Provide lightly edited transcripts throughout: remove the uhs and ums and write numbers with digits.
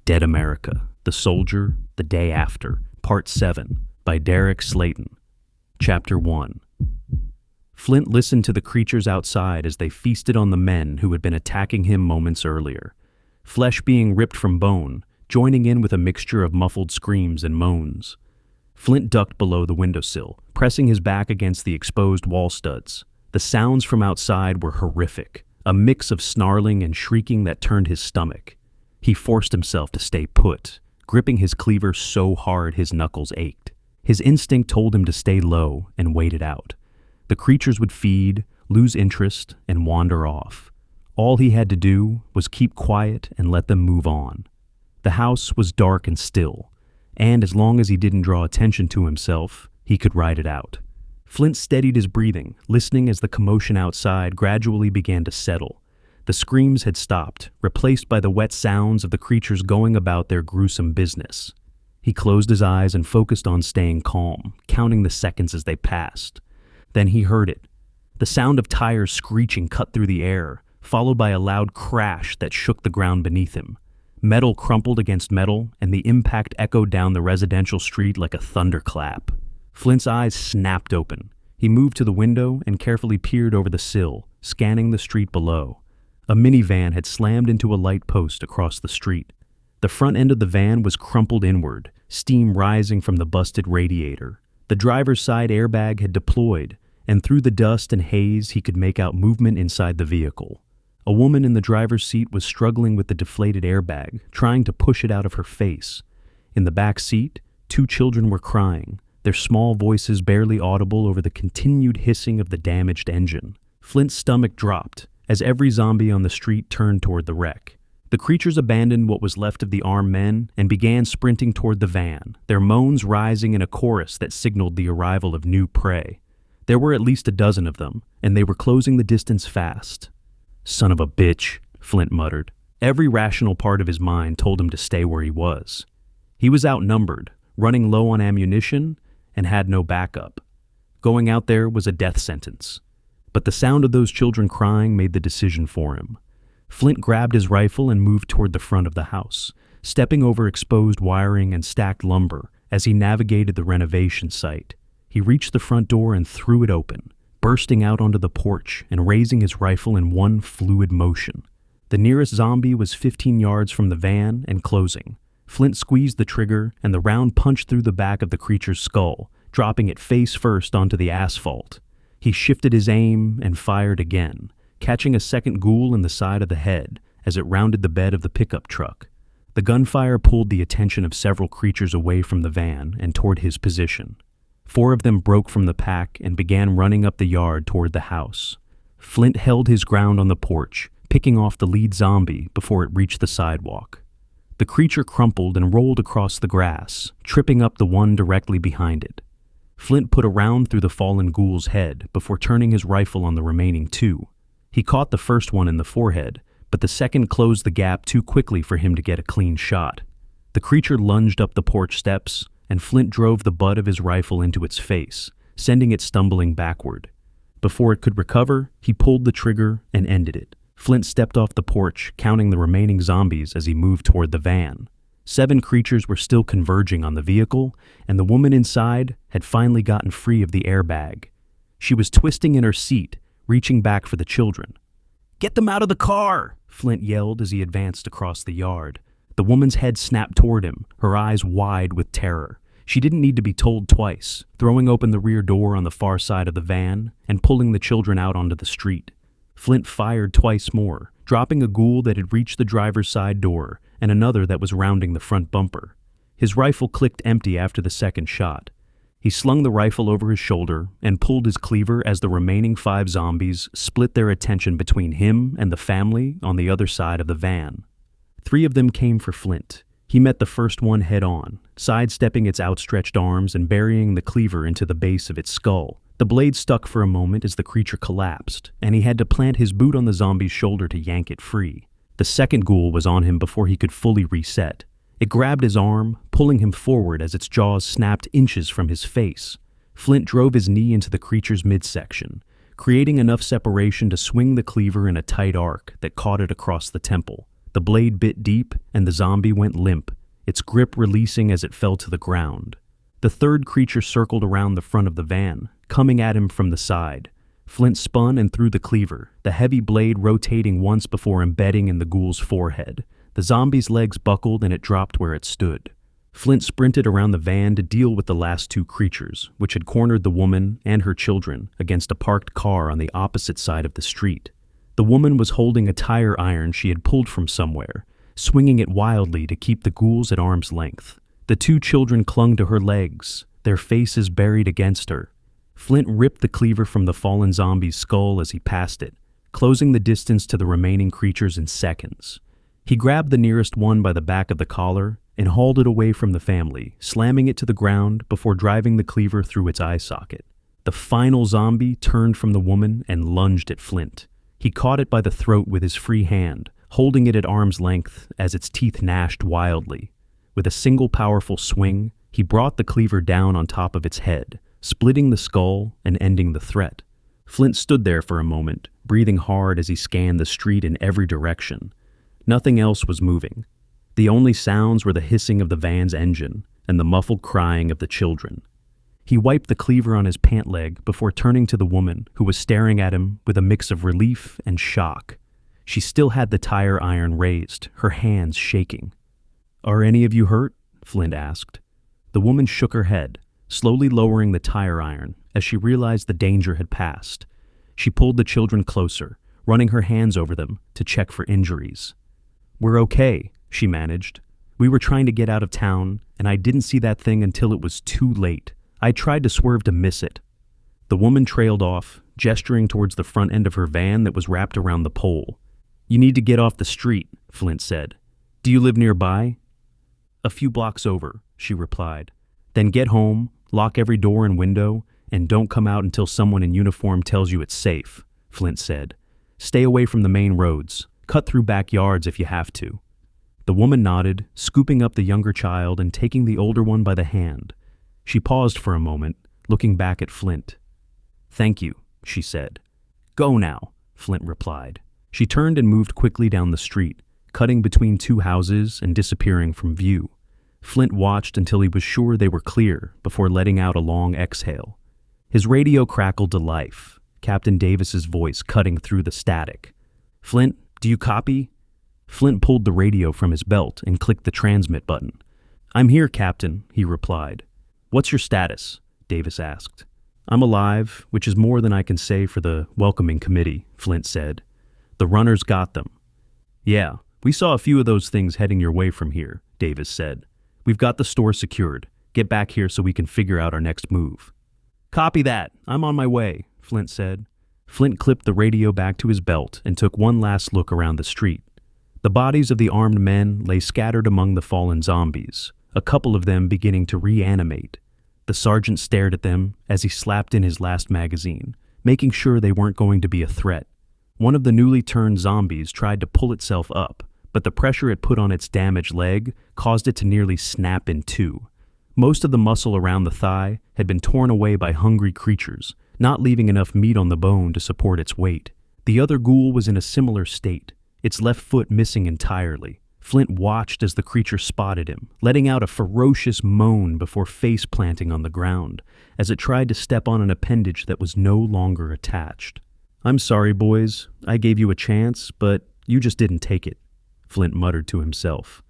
Dead America, The Soldier, The Day After, Part 7, by Derek Slayton. Chapter 1. Flint listened to the creatures outside as they feasted on the men who had been attacking him moments earlier. Flesh being ripped from bone, joining in with a mixture of muffled screams and moans. Flint ducked below the windowsill, pressing his back against the exposed wall studs. The sounds from outside were horrific, a mix of snarling and shrieking that turned his stomach. He forced himself to stay put, gripping his cleaver so hard his knuckles ached. His instinct told him to stay low and wait it out. The creatures would feed, lose interest, and wander off. All he had to do was keep quiet and let them move on. The house was dark and still, and as long as he didn't draw attention to himself, he could ride it out. Flint steadied his breathing, listening as the commotion outside gradually began to settle. The screams had stopped, replaced by the wet sounds of the creatures going about their gruesome business. He closed his eyes and focused on staying calm, counting the seconds as they passed. Then he heard it. The sound of tires screeching cut through the air, followed by a loud crash that shook the ground beneath him. Metal crumpled against metal, and the impact echoed down the residential street like a thunderclap. Flint's eyes snapped open. He moved to the window and carefully peered over the sill, scanning the street below. A minivan had slammed into a light post across the street. The front end of the van was crumpled inward, steam rising from the busted radiator. The driver's side airbag had deployed, and through the dust and haze he could make out movement inside the vehicle. A woman in the driver's seat was struggling with the deflated airbag, trying to push it out of her face. In the back seat, 2 children were crying, their small voices barely audible over the continued hissing of the damaged engine. Flint's stomach dropped as every zombie on the street turned toward the wreck. The creatures abandoned what was left of the armed men and began sprinting toward the van, their moans rising in a chorus that signaled the arrival of new prey. There were at least a dozen of them, and they were closing the distance fast. "Son of a bitch," Flint muttered. Every rational part of his mind told him to stay where he was. He was outnumbered, running low on ammunition, and had no backup. Going out there was a death sentence. But the sound of those children crying made the decision for him. Flint grabbed his rifle and moved toward the front of the house, stepping over exposed wiring and stacked lumber as he navigated the renovation site. He reached the front door and threw it open, bursting out onto the porch and raising his rifle in one fluid motion. The nearest zombie was 15 yards from the van and closing. Flint squeezed the trigger, and the round punched through the back of the creature's skull, dropping it face first onto the asphalt. He shifted his aim and fired again, catching a second ghoul in the side of the head as it rounded the bed of the pickup truck. The gunfire pulled the attention of several creatures away from the van and toward his position. 4 of them broke from the pack and began running up the yard toward the house. Flint held his ground on the porch, picking off the lead zombie before it reached the sidewalk. The creature crumpled and rolled across the grass, tripping up the one directly behind it. Flint put a round through the fallen ghoul's head before turning his rifle on the remaining 2. He caught the first one in the forehead, but the second closed the gap too quickly for him to get a clean shot. The creature lunged up the porch steps, and Flint drove the butt of his rifle into its face, sending it stumbling backward. Before it could recover, he pulled the trigger and ended it. Flint stepped off the porch, counting the remaining zombies as he moved toward the van. 7 creatures were still converging on the vehicle, and the woman inside had finally gotten free of the airbag. She was twisting in her seat, reaching back for the children. "Get them out of the car!" Flint yelled as he advanced across the yard. The woman's head snapped toward him, her eyes wide with terror. She didn't need to be told twice, throwing open the rear door on the far side of the van and pulling the children out onto the street. Flint fired twice more, dropping a ghoul that had reached the driver's side door and another that was rounding the front bumper. His rifle clicked empty after the second shot. He slung the rifle over his shoulder and pulled his cleaver as the remaining 5 zombies split their attention between him and the family on the other side of the van. 3 of them came for Flint. He met the first one head-on, sidestepping its outstretched arms and burying the cleaver into the base of its skull. The blade stuck for a moment as the creature collapsed, and he had to plant his boot on the zombie's shoulder to yank it free. The second ghoul was on him before he could fully reset. It grabbed his arm, pulling him forward as its jaws snapped inches from his face. Flint drove his knee into the creature's midsection, creating enough separation to swing the cleaver in a tight arc that caught it across the temple. The blade bit deep, and the zombie went limp, its grip releasing as it fell to the ground. The third creature circled around the front of the van, coming at him from the side. Flint spun and threw the cleaver, the heavy blade rotating once before embedding in the ghoul's forehead. The zombie's legs buckled and it dropped where it stood. Flint sprinted around the van to deal with the last two creatures, which had cornered the woman and her children against a parked car on the opposite side of the street. The woman was holding a tire iron she had pulled from somewhere, swinging it wildly to keep the ghouls at arm's length. The two children clung to her legs, their faces buried against her. Flint ripped the cleaver from the fallen zombie's skull as he passed it, closing the distance to the remaining creatures in seconds. He grabbed the nearest one by the back of the collar and hauled it away from the family, slamming it to the ground before driving the cleaver through its eye socket. The final zombie turned from the woman and lunged at Flint. He caught it by the throat with his free hand, holding it at arm's length as its teeth gnashed wildly. With a single powerful swing, he brought the cleaver down on top of its head, splitting the skull and ending the threat. Flint stood there for a moment, breathing hard as he scanned the street in every direction. Nothing else was moving. The only sounds were the hissing of the van's engine and the muffled crying of the children. He wiped the cleaver on his pant leg before turning to the woman, who was staring at him with a mix of relief and shock. She still had the tire iron raised, her hands shaking. "Are any of you hurt?" Flint asked. The woman shook her head, slowly lowering the tire iron as she realized the danger had passed. She pulled the children closer, running her hands over them to check for injuries. "We're okay," she managed. "We were trying to get out of town, and I didn't see that thing until it was too late. I tried to swerve to miss it." The woman trailed off, gesturing towards the front end of her van that was wrapped around the pole. "You need to get off the street," Flint said. "Do you live nearby?" "A few blocks over," she replied. "Then get home, lock every door and window, and don't come out until someone in uniform tells you it's safe," Flint said. "Stay away from the main roads. Cut through backyards if you have to." The woman nodded, scooping up the younger child and taking the older one by the hand. She paused for a moment, looking back at Flint. "Thank you," she said. "Go now," Flint replied. She turned and moved quickly down the street, cutting between two houses and disappearing from view. Flint watched until he was sure they were clear before letting out a long exhale. His radio crackled to life, Captain Davis's voice cutting through the static. "Flint, do you copy?" Flint pulled the radio from his belt and clicked the transmit button. "I'm here, Captain," he replied. "What's your status?" Davis asked. "I'm alive, which is more than I can say for the welcoming committee," Flint said. "The runners got them." "Yeah, we saw a few of those things heading your way from here," Davis said. "We've got the store secured. Get back here so we can figure out our next move." "Copy that. I'm on my way," Flint said. Flint clipped the radio back to his belt and took one last look around the street. The bodies of the armed men lay scattered among the fallen zombies, a couple of them beginning to reanimate. The sergeant stared at them as he slapped in his last magazine, making sure they weren't going to be a threat. One of the newly turned zombies tried to pull itself up, but the pressure it put on its damaged leg caused it to nearly snap in two. Most of the muscle around the thigh had been torn away by hungry creatures, not leaving enough meat on the bone to support its weight. The other ghoul was in a similar state, its left foot missing entirely. Flint watched as the creature spotted him, letting out a ferocious moan before face-planting on the ground, as it tried to step on an appendage that was no longer attached. "I'm sorry, boys. I gave you a chance, but you just didn't take it," Flint muttered to himself.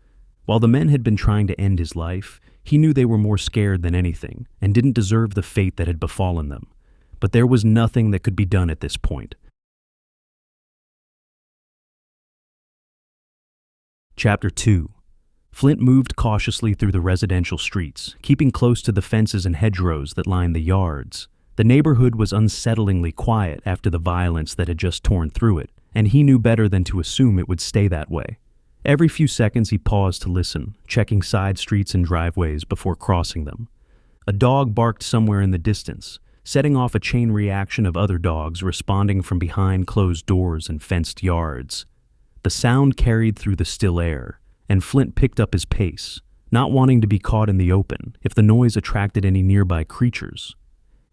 While the men had been trying to end his life, he knew they were more scared than anything, and didn't deserve the fate that had befallen them. But there was nothing that could be done at this point. Chapter 2. Flint moved cautiously through the residential streets, keeping close to the fences and hedgerows that lined the yards. The neighborhood was unsettlingly quiet after the violence that had just torn through it, and he knew better than to assume it would stay that way. Every few seconds he paused to listen, checking side streets and driveways before crossing them. A dog barked somewhere in the distance, setting off a chain reaction of other dogs responding from behind closed doors and fenced yards. The sound carried through the still air, and Flint picked up his pace, not wanting to be caught in the open if the noise attracted any nearby creatures.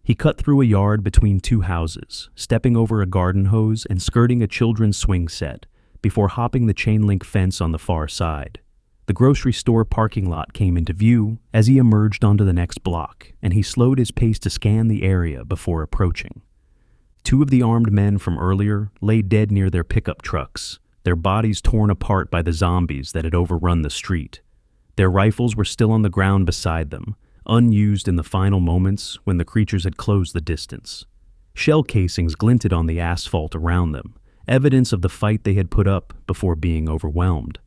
He cut through a yard between two houses, stepping over a garden hose and skirting a children's swing set, before hopping the chain-link fence on the far side. The grocery store parking lot came into view as he emerged onto the next block, and he slowed his pace to scan the area before approaching. Two of the armed men from earlier lay dead near their pickup trucks, their bodies torn apart by the zombies that had overrun the street. Their rifles were still on the ground beside them, unused in the final moments when the creatures had closed the distance. Shell casings glinted on the asphalt around them, evidence of the fight they had put up before being overwhelmed.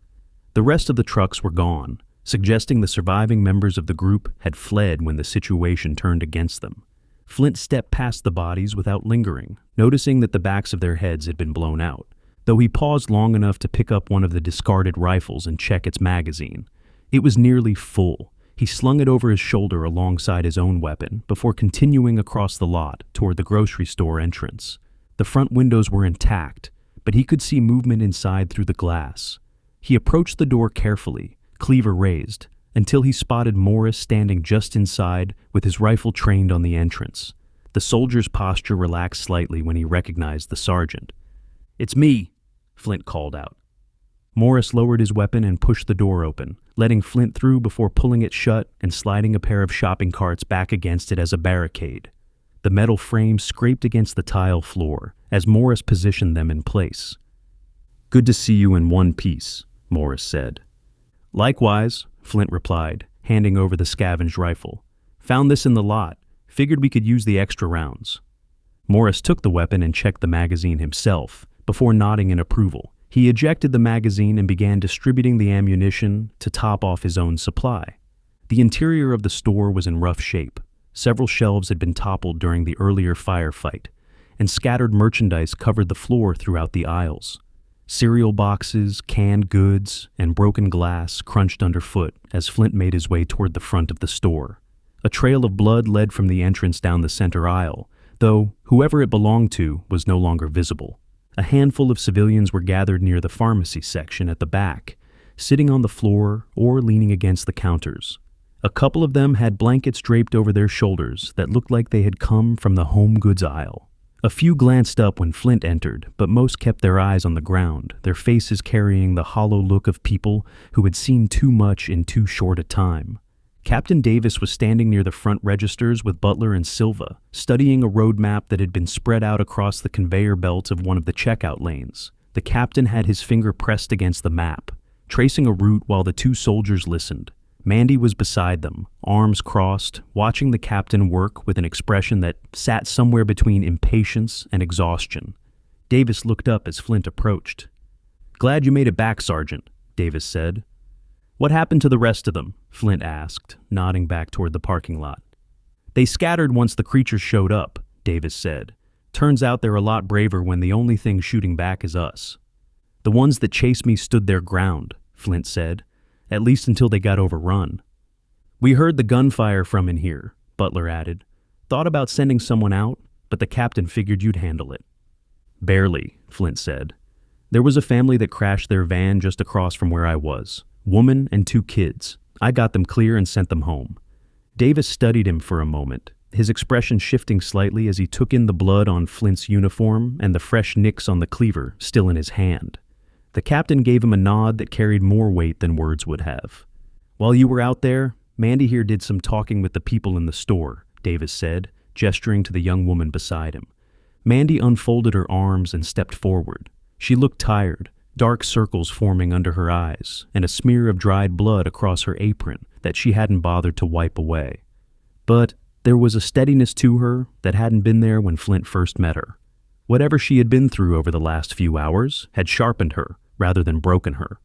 The rest of the trucks were gone, suggesting the surviving members of the group had fled when the situation turned against them. Flint stepped past the bodies without lingering, noticing that the backs of their heads had been blown out, though he paused long enough to pick up one of the discarded rifles and check its magazine. It was nearly full. He slung it over his shoulder alongside his own weapon before continuing across the lot toward the grocery store entrance. The front windows were intact, but he could see movement inside through the glass. He approached the door carefully, cleaver raised, until he spotted Morris standing just inside with his rifle trained on the entrance. The soldier's posture relaxed slightly when he recognized the sergeant. "It's me," Flint called out. Morris lowered his weapon and pushed the door open, letting Flint through before pulling it shut and sliding a pair of shopping carts back against it as a barricade. The metal frame scraped against the tile floor as Morris positioned them in place. "Good to see you in one piece," Morris said. "Likewise," Flint replied, handing over the scavenged rifle. "Found this in the lot. Figured we could use the extra rounds." Morris took the weapon and checked the magazine himself, before nodding in approval. He ejected the magazine and began distributing the ammunition to top off his own supply. The interior of the store was in rough shape. Several shelves had been toppled during the earlier firefight, and scattered merchandise covered the floor throughout the aisles. Cereal boxes, canned goods, and broken glass crunched underfoot as Flint made his way toward the front of the store. A trail of blood led from the entrance down the center aisle, though whoever it belonged to was no longer visible. A handful of civilians were gathered near the pharmacy section at the back, sitting on the floor or leaning against the counters. A couple of them had blankets draped over their shoulders that looked like they had come from the home goods aisle. A few glanced up when Flint entered, but most kept their eyes on the ground, their faces carrying the hollow look of people who had seen too much in too short a time. Captain Davis was standing near the front registers with Butler and Silva, studying a road map that had been spread out across the conveyor belt of one of the checkout lanes. The captain had his finger pressed against the map, tracing a route while the two soldiers listened. Mandy was beside them, arms crossed, watching the captain work with an expression that sat somewhere between impatience and exhaustion. Davis looked up as Flint approached. "Glad you made it back, Sergeant," Davis said. "What happened to the rest of them?" Flint asked, nodding back toward the parking lot. "They scattered once the creatures showed up," Davis said. "Turns out they're a lot braver when the only thing shooting back is us." "The ones that chased me stood their ground," Flint said. "At least until they got overrun." "We heard the gunfire from in here," Butler added. "Thought about sending someone out, but the captain figured you'd handle it." "Barely," Flint said. "There was a family that crashed their van just across from where I was. Woman and 2 kids. I got them clear and sent them home." Davis studied him for a moment, his expression shifting slightly as he took in the blood on Flint's uniform and the fresh nicks on the cleaver still in his hand. The captain gave him a nod that carried more weight than words would have. "While you were out there, Mandy here did some talking with the people in the store," Davis said, gesturing to the young woman beside him. Mandy unfolded her arms and stepped forward. She looked tired, dark circles forming under her eyes, and a smear of dried blood across her apron that she hadn't bothered to wipe away. But there was a steadiness to her that hadn't been there when Flint first met her. Whatever she had been through over the last few hours had sharpened her rather than broken her.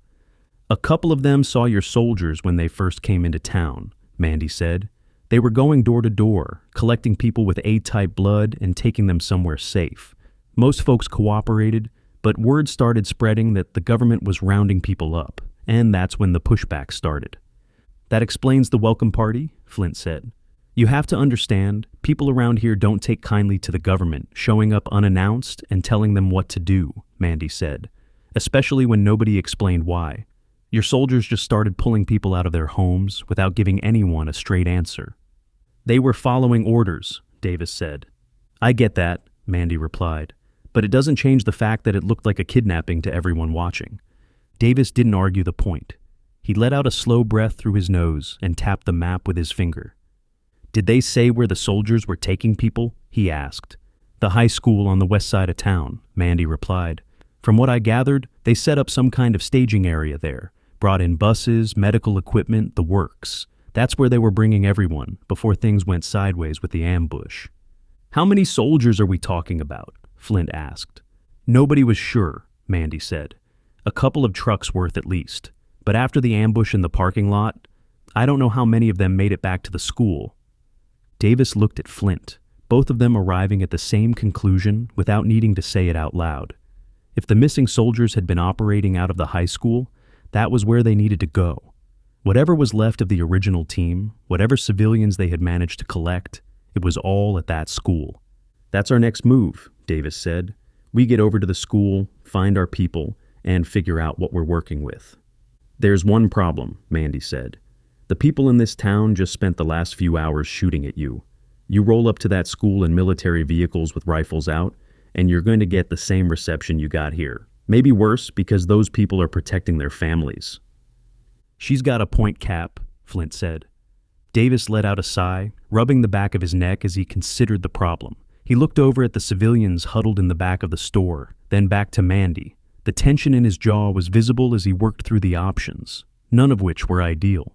"A couple of them saw your soldiers when they first came into town," Mandy said. "They were going door to door, collecting people with A-type blood and taking them somewhere safe. Most folks cooperated, but word started spreading that the government was rounding people up, and that's when the pushback started." "That explains the welcome party," Flint said. "You have to understand, people around here don't take kindly to the government showing up unannounced and telling them what to do," Mandy said, "especially when nobody explained why. Your soldiers just started pulling people out of their homes without giving anyone a straight answer." "They were following orders," Davis said. "I get that," Mandy replied. but it doesn't change the fact that it looked like a kidnapping to everyone watching. Davis didn't argue the point. He let out a slow breath through his nose and tapped the map with his finger. "Did they say where the soldiers were taking people?" he asked. "The high school on the west side of town," Mandy replied. "From what I gathered, they set up some kind of staging area there, brought in buses, medical equipment, the works. That's where they were bringing everyone before things went sideways with the ambush." "How many soldiers are we talking about?" Flint asked. "Nobody was sure," Mandy said. "A couple of trucks worth at least. But after the ambush in the parking lot, I don't know how many of them made it back to the school." Davis looked at Flint, both of them arriving at the same conclusion without needing to say it out loud. If the missing soldiers had been operating out of the high school, that was where they needed to go. Whatever was left of the original team, whatever civilians they had managed to collect, it was all at that school. "That's our next move," Davis said. "We get over to the school, find our people, and figure out what we're working with." "There's one problem," Mandy said. "The people in this town just spent the last few hours shooting at you. You roll up to that school in military vehicles with rifles out, and you're going to get the same reception you got here. Maybe worse, because those people are protecting their families." "She's got a point, Cap," Flint said. Davis let out a sigh, rubbing the back of his neck as he considered the problem. He looked over at the civilians huddled in the back of the store, then back to Mandy. The tension in his jaw was visible as he worked through the options, none of which were ideal.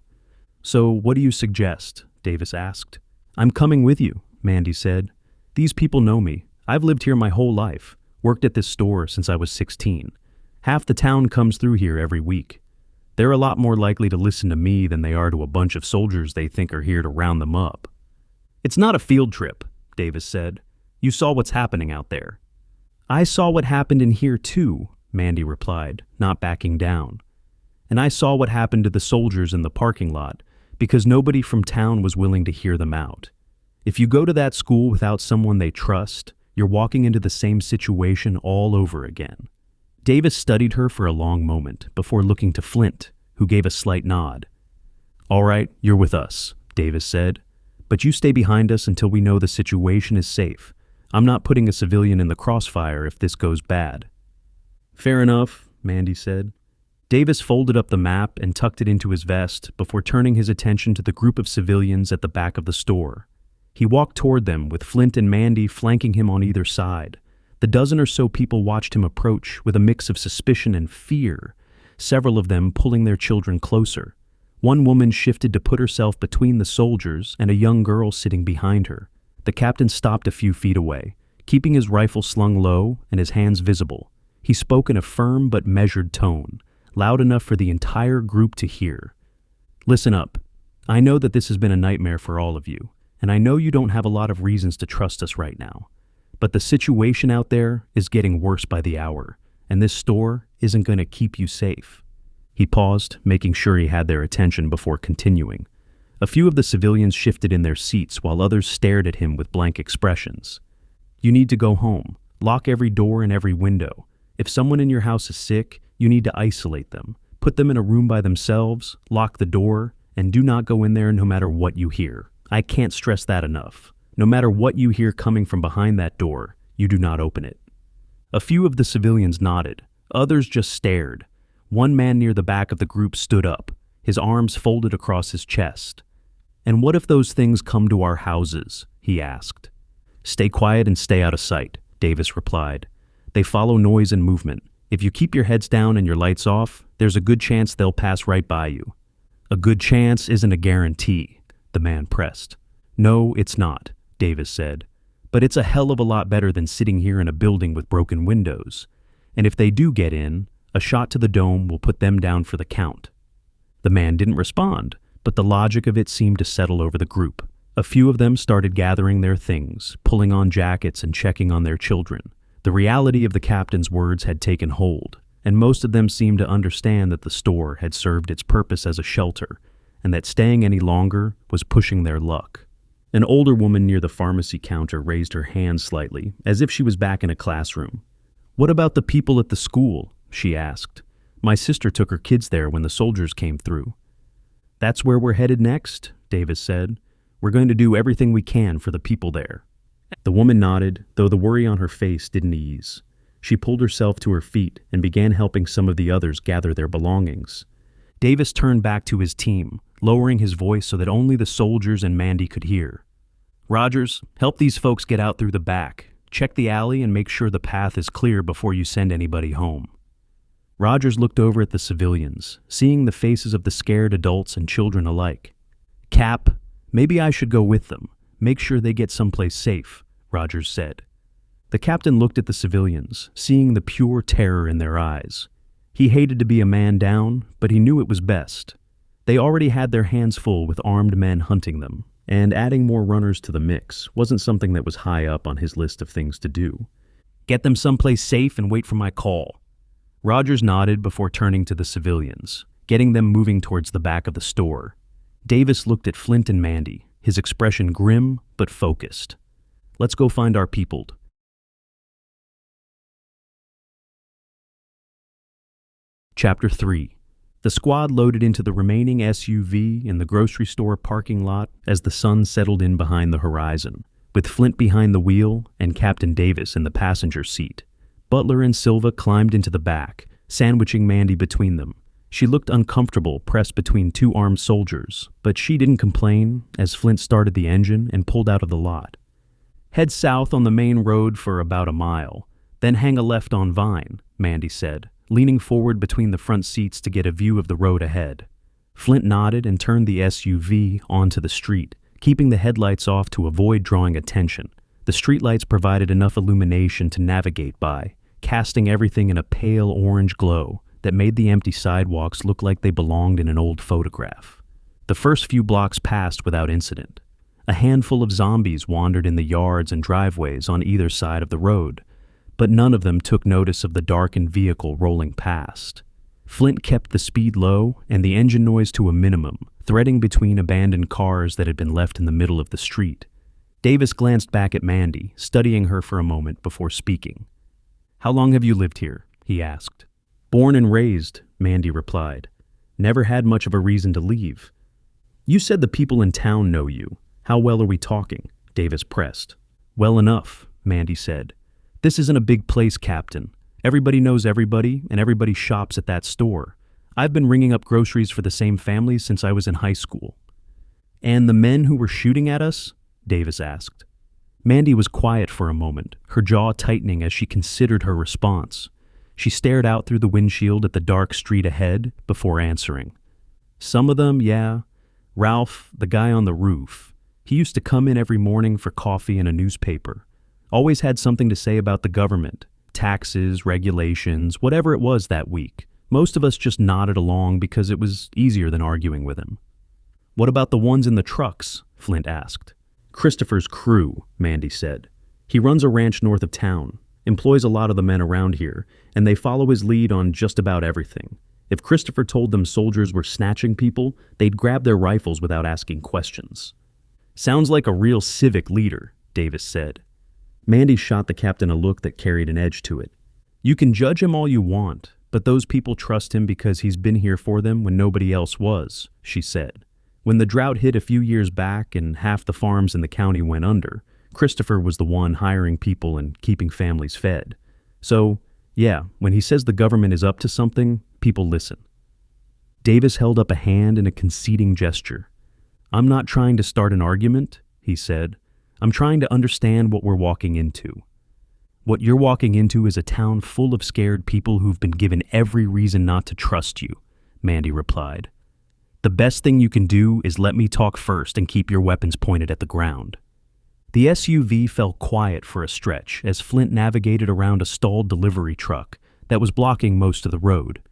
"So what do you suggest?" Davis asked. "I'm coming with you," Mandy said. "These people know me. I've lived here my whole life, worked at this store since I was 16. Half the town comes through here every week. They're a lot more likely to listen to me than they are to a bunch of soldiers they think are here to round them up." "It's not a field trip," Davis said. "You saw what's happening out there." "I saw what happened in here too," Mandy replied, not backing down. "And I saw what happened to the soldiers in the parking lot because nobody from town was willing to hear them out. If you go to that school without someone they trust, you're walking into the same situation all over again." Davis studied her for a long moment before looking to Flint, who gave a slight nod. "All right, you're with us," Davis said. "But you stay behind us until we know the situation is safe. I'm not putting a civilian in the crossfire if this goes bad." "Fair enough," Mandy said. Davis folded up the map and tucked it into his vest before turning his attention to the group of civilians at the back of the store. He walked toward them with Flint and Mandy flanking him on either side. The dozen or so people watched him approach with a mix of suspicion and fear, several of them pulling their children closer. One woman shifted to put herself between the soldiers and a young girl sitting behind her. The captain stopped a few feet away, keeping his rifle slung low and his hands visible. He spoke in a firm but measured tone, loud enough for the entire group to hear. "Listen up. I know that this has been a nightmare for all of you, and I know you don't have a lot of reasons to trust us right now. But the situation out there is getting worse by the hour, and this store isn't going to keep you safe." He paused, making sure he had their attention before continuing. A few of the civilians shifted in their seats while others stared at him with blank expressions. "You need to go home. Lock every door and every window. If someone in your house is sick, you need to isolate them. Put them in a room by themselves, lock the door, and do not go in there no matter what you hear. I can't stress that enough. No matter what you hear coming from behind that door, you do not open it." A few of the civilians nodded. Others just stared. One man near the back of the group stood up, his arms folded across his chest. "And what if those things come to our houses?" he asked. "Stay quiet and stay out of sight," Davis replied. "They follow noise and movement. If you keep your heads down and your lights off, there's a good chance they'll pass right by you." "A good chance isn't a guarantee," the man pressed. "No, it's not," Davis said. "But it's a hell of a lot better than sitting here in a building with broken windows. And if they do get in, a shot to the dome will put them down for the count." The man didn't respond, but the logic of it seemed to settle over the group. A few of them started gathering their things, pulling on jackets and checking on their children. The reality of the captain's words had taken hold, and most of them seemed to understand that the store had served its purpose as a shelter, and that staying any longer was pushing their luck. An older woman near the pharmacy counter raised her hand slightly, as if she was back in a classroom. "What about the people at the school?" she asked. "My sister took her kids there when the soldiers came through." "That's where we're headed next," Davis said. "We're going to do everything we can for the people there." The woman nodded, though the worry on her face didn't ease. She pulled herself to her feet and began helping some of the others gather their belongings. Davis turned back to his team, lowering his voice so that only the soldiers and Mandy could hear. "Rogers, help these folks get out through the back. Check the alley and make sure the path is clear before you send anybody home." Rogers looked over at the civilians, seeing the faces of the scared adults and children alike. "Cap, maybe I should go with them. Make sure they get someplace safe," Rogers said. The captain looked at the civilians, seeing the pure terror in their eyes. He hated to be a man down, but he knew it was best. They already had their hands full with armed men hunting them, and adding more runners to the mix wasn't something that was high up on his list of things to do. "Get them someplace safe and wait for my call." Rogers nodded before turning to the civilians, getting them moving towards the back of the store. Davis looked at Flint and Mandy, his expression grim but focused. "Let's go find our people." Chapter 3. The squad loaded into the remaining SUV in the grocery store parking lot as the sun settled in behind the horizon, with Flint behind the wheel and Captain Davis in the passenger seat. Butler and Silva climbed into the back, sandwiching Mandy between them. She looked uncomfortable pressed between two armed soldiers, but she didn't complain as Flint started the engine and pulled out of the lot. "Head south on the main road for about a mile, then hang a left on Vine," Mandy said, leaning forward between the front seats to get a view of the road ahead. Flint nodded and turned the SUV onto the street, keeping the headlights off to avoid drawing attention. The streetlights provided enough illumination to navigate by, casting everything in a pale orange glow that made the empty sidewalks look like they belonged in an old photograph. The first few blocks passed without incident. A handful of zombies wandered in the yards and driveways on either side of the road, but none of them took notice of the darkened vehicle rolling past. Flint kept the speed low and the engine noise to a minimum, threading between abandoned cars that had been left in the middle of the street. Davis glanced back at Mandy, studying her for a moment before speaking. "How long have you lived here?" he asked. "Born and raised," Mandy replied. "Never had much of a reason to leave." "You said the people in town know you. How well are we talking?" Davis pressed. "Well enough," Mandy said. "This isn't a big place, Captain. Everybody knows everybody, and everybody shops at that store. I've been ringing up groceries for the same families since I was in high school." "And the men who were shooting at us?" Davis asked. Mandy was quiet for a moment, her jaw tightening as she considered her response. She stared out through the windshield at the dark street ahead before answering. "Some of them, yeah. Ralph, the guy on the roof. He used to come in every morning for coffee and a newspaper. Always had something to say about the government, taxes, regulations, whatever it was that week. Most of us just nodded along because it was easier than arguing with him." "What about the ones in the trucks?" Flint asked. "Christopher's crew," Mandy said. "He runs a ranch north of town, employs a lot of the men around here, and they follow his lead on just about everything. If Christopher told them soldiers were snatching people, they'd grab their rifles without asking questions." "Sounds like a real civic leader," Davis said. Mandy shot the captain a look that carried an edge to it. "You can judge him all you want, but those people trust him because he's been here for them when nobody else was," she said. "When the drought hit a few years back and half the farms in the county went under, Christopher was the one hiring people and keeping families fed. So, yeah, when he says the government is up to something, people listen." Davis held up a hand in a conceding gesture. "I'm not trying to start an argument," he said. "I'm trying to understand what we're walking into." "What you're walking into is a town full of scared people who've been given every reason not to trust you," Mandy replied. "The best thing you can do is let me talk first and keep your weapons pointed at the ground." The SUV fell quiet for a stretch as Flint navigated around a stalled delivery truck that was blocking most of the road.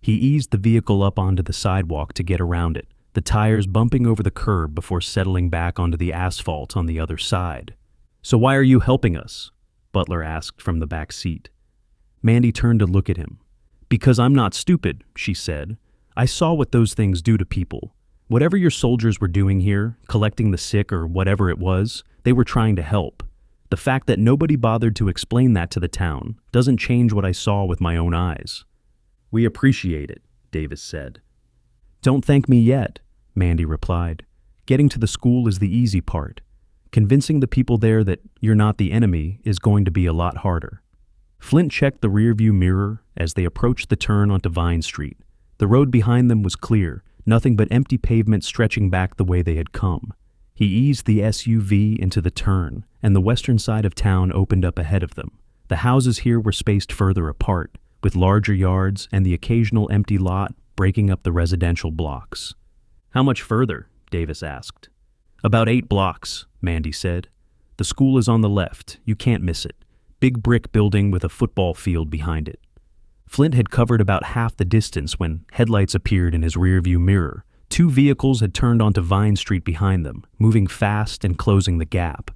He eased the vehicle up onto the sidewalk to get around it, the tires bumping over the curb before settling back onto the asphalt on the other side. "So why are you helping us?" Butler asked from the back seat. Mandy turned to look at him. "Because I'm not stupid," she said. "I saw what those things do to people. Whatever your soldiers were doing here, collecting the sick or whatever it was, they were trying to help. The fact that nobody bothered to explain that to the town doesn't change what I saw with my own eyes." "We appreciate it," Davis said. "Don't thank me yet," Mandy replied. "Getting to the school is the easy part. Convincing the people there that you're not the enemy is going to be a lot harder. Flint checked the rearview mirror as they approached the turn onto Vine Street. The road behind them was clear, nothing but empty pavement stretching back the way they had come. He eased the SUV into the turn, and the western side of town opened up ahead of them. The houses here were spaced further apart, with larger yards and the occasional empty lot breaking up the residential blocks. "How much further?" Davis asked. "About 8 blocks, Mandy said. "The school is on the left. You can't miss it. Big brick building with a football field behind it." Flint had covered about half the distance when headlights appeared in his rearview mirror. 2 vehicles had turned onto Vine Street behind them, moving fast and closing the gap.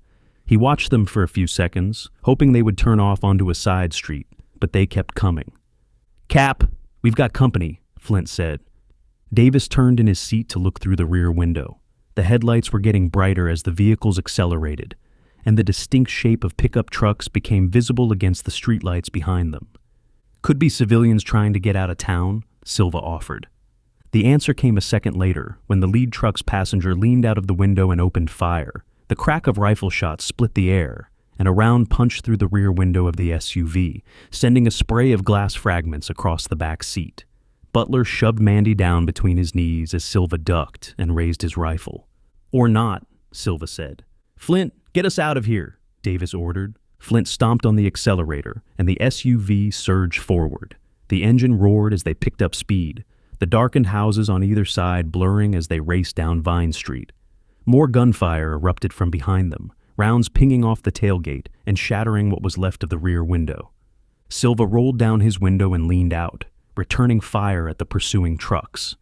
He watched them for a few seconds, hoping they would turn off onto a side street, but they kept coming. "Cap, we've got company," Flint said. Davis turned in his seat to look through the rear window. The headlights were getting brighter as the vehicles accelerated, and the distinct shape of pickup trucks became visible against the streetlights behind them. "Could be civilians trying to get out of town," Silva offered. The answer came a second later, when the lead truck's passenger leaned out of the window and opened fire. The crack of rifle shots split the air, and a round punched through the rear window of the SUV, sending a spray of glass fragments across the back seat. Butler shoved Mandy down between his knees as Silva ducked and raised his rifle. "Or not," Silva said. "Flint, get us out of here," Davis ordered. Flint stomped on the accelerator, and the SUV surged forward. The engine roared as they picked up speed, the darkened houses on either side blurring as they raced down Vine Street. More gunfire erupted from behind them, rounds pinging off the tailgate and shattering what was left of the rear window. Silva rolled down his window and leaned out, returning fire at the pursuing trucks.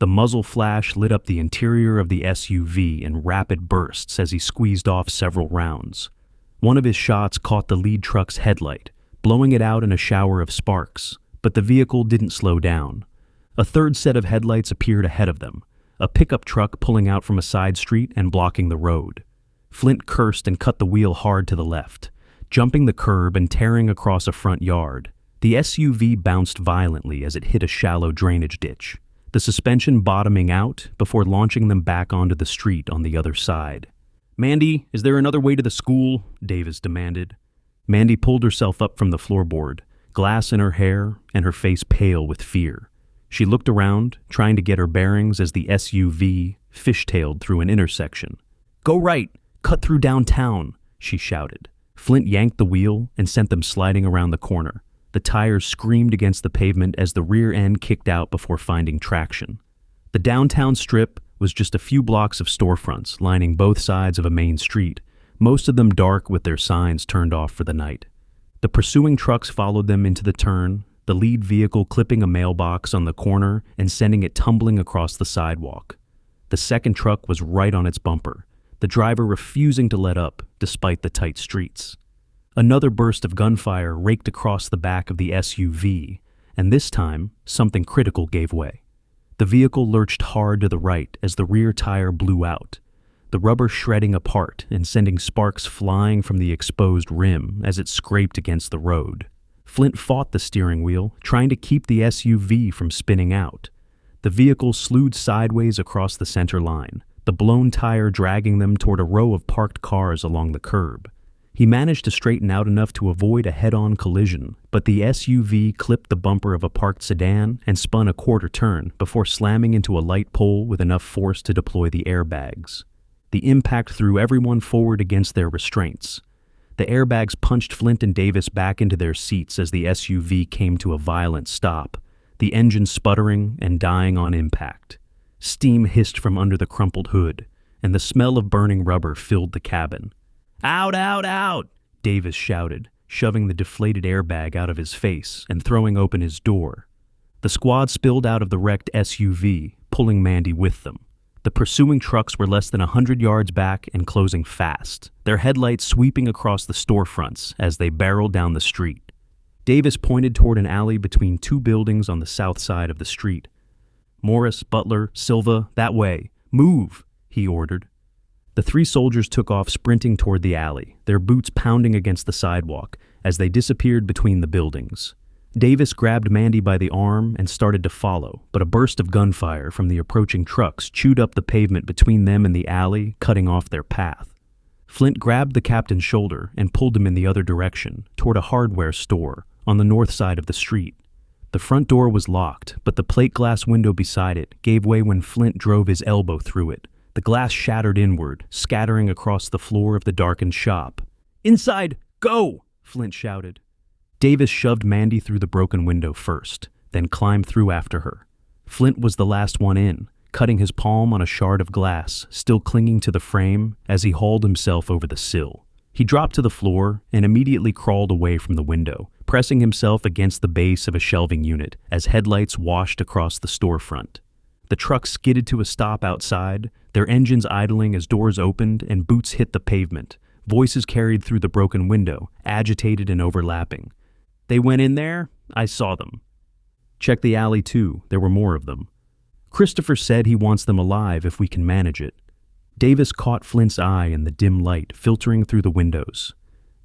The muzzle flash lit up the interior of the SUV in rapid bursts as he squeezed off several rounds. One of his shots caught the lead truck's headlight, blowing it out in a shower of sparks, but the vehicle didn't slow down. A third set of headlights appeared ahead of them, a pickup truck pulling out from a side street and blocking the road. Flint cursed and cut the wheel hard to the left, jumping the curb and tearing across a front yard. The SUV bounced violently as it hit a shallow drainage ditch, the suspension bottoming out before launching them back onto the street on the other side. "Mandy, is there another way to the school?" Davis demanded. Mandy pulled herself up from the floorboard, glass in her hair and her face pale with fear. She looked around, trying to get her bearings as the SUV fishtailed through an intersection. "Go right! Cut through downtown!" she shouted. Flint yanked the wheel and sent them sliding around the corner. The tires screamed against the pavement as the rear end kicked out before finding traction. The downtown strip was just a few blocks of storefronts lining both sides of a main street, most of them dark with their signs turned off for the night. The pursuing trucks followed them into the turn, the lead vehicle clipping a mailbox on the corner and sending it tumbling across the sidewalk. The second truck was right on its bumper, the driver refusing to let up despite the tight streets. Another burst of gunfire raked across the back of the SUV, and this time, something critical gave way. The vehicle lurched hard to the right as the rear tire blew out, the rubber shredding apart and sending sparks flying from the exposed rim as it scraped against the road. Flint fought the steering wheel, trying to keep the SUV from spinning out. The vehicle slewed sideways across the center line, the blown tire dragging them toward a row of parked cars along the curb. He managed to straighten out enough to avoid a head-on collision, but the SUV clipped the bumper of a parked sedan and spun a quarter turn before slamming into a light pole with enough force to deploy the airbags. The impact threw everyone forward against their restraints. The airbags punched Flint and Davis back into their seats as the SUV came to a violent stop, the engine sputtering and dying on impact. Steam hissed from under the crumpled hood, and the smell of burning rubber filled the cabin. "Out, out, out!" Davis shouted, shoving the deflated airbag out of his face and throwing open his door. The squad spilled out of the wrecked SUV, pulling Mandy with them. The pursuing trucks were less than 100 yards back and closing fast, their headlights sweeping across the storefronts as they barreled down the street. Davis pointed toward an alley between 2 buildings on the south side of the street. "Morris, Butler, Silva, that way. Move!" he ordered. The 3 soldiers took off sprinting toward the alley, their boots pounding against the sidewalk as they disappeared between the buildings. Davis grabbed Mandy by the arm and started to follow, but a burst of gunfire from the approaching trucks chewed up the pavement between them and the alley, cutting off their path. Flint grabbed the captain's shoulder and pulled him in the other direction, toward a hardware store on the north side of the street. The front door was locked, but the plate glass window beside it gave way when Flint drove his elbow through it. The glass shattered inward, scattering across the floor of the darkened shop. "Inside! Go!" Flint shouted. Davis shoved Mandy through the broken window first, then climbed through after her. Flint was the last one in, cutting his palm on a shard of glass, still clinging to the frame as he hauled himself over the sill. He dropped to the floor and immediately crawled away from the window, pressing himself against the base of a shelving unit as headlights washed across the storefront. The truck skidded to a stop outside, their engines idling as doors opened and boots hit the pavement. Voices carried through the broken window, agitated and overlapping. "They went in there? I saw them." "Check the alley too, there were more of them." "Christopher said he wants them alive if we can manage it." Davis caught Flint's eye in the dim light filtering through the windows.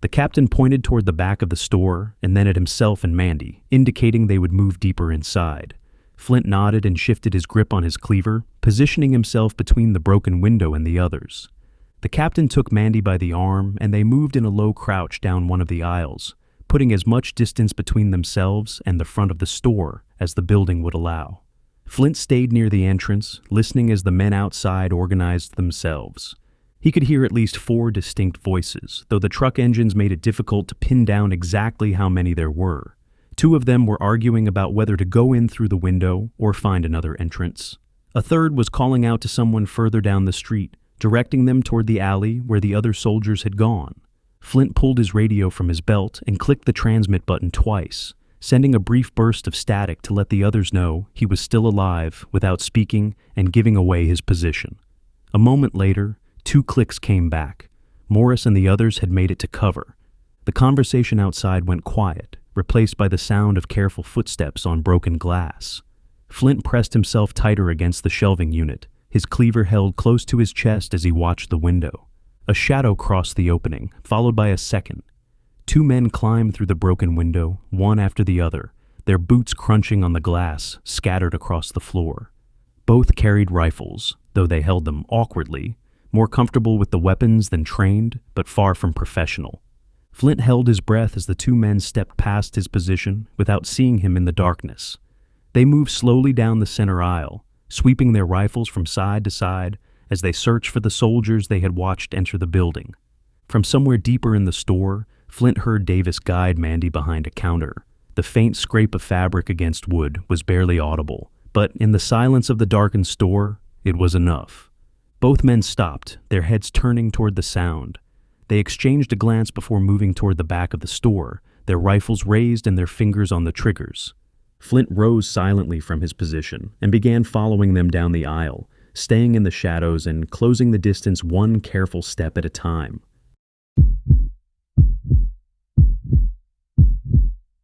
The captain pointed toward the back of the store and then at himself and Mandy, indicating they would move deeper inside. Flint nodded and shifted his grip on his cleaver, positioning himself between the broken window and the others. The captain took Mandy by the arm and they moved in a low crouch down one of the aisles, putting as much distance between themselves and the front of the store as the building would allow. Flint stayed near the entrance, listening as the men outside organized themselves. He could hear at least 4 distinct voices, though the truck engines made it difficult to pin down exactly how many there were. 2 of them were arguing about whether to go in through the window or find another entrance. A third was calling out to someone further down the street, directing them toward the alley where the other soldiers had gone. Flint pulled his radio from his belt and clicked the transmit button twice, sending a brief burst of static to let the others know he was still alive without speaking and giving away his position. A moment later, 2 clicks came back. Morris and the others had made it to cover. The conversation outside went quiet, replaced by the sound of careful footsteps on broken glass. Flint pressed himself tighter against the shelving unit, his cleaver held close to his chest as he watched the window. A shadow crossed the opening, followed by a second. 2 men climbed through the broken window, one after the other, their boots crunching on the glass, scattered across the floor. Both carried rifles, though they held them awkwardly, more comfortable with the weapons than trained, but far from professional. Flint held his breath as the 2 men stepped past his position without seeing him in the darkness. They moved slowly down the center aisle, sweeping their rifles from side to side as they searched for the soldiers they had watched enter the building. From somewhere deeper in the store, Flint heard Davis guide Mandy behind a counter. The faint scrape of fabric against wood was barely audible, but in the silence of the darkened store, it was enough. Both men stopped, their heads turning toward the sound. They exchanged a glance before moving toward the back of the store, their rifles raised and their fingers on the triggers. Flint rose silently from his position and began following them down the aisle, staying in the shadows and closing the distance one careful step at a time.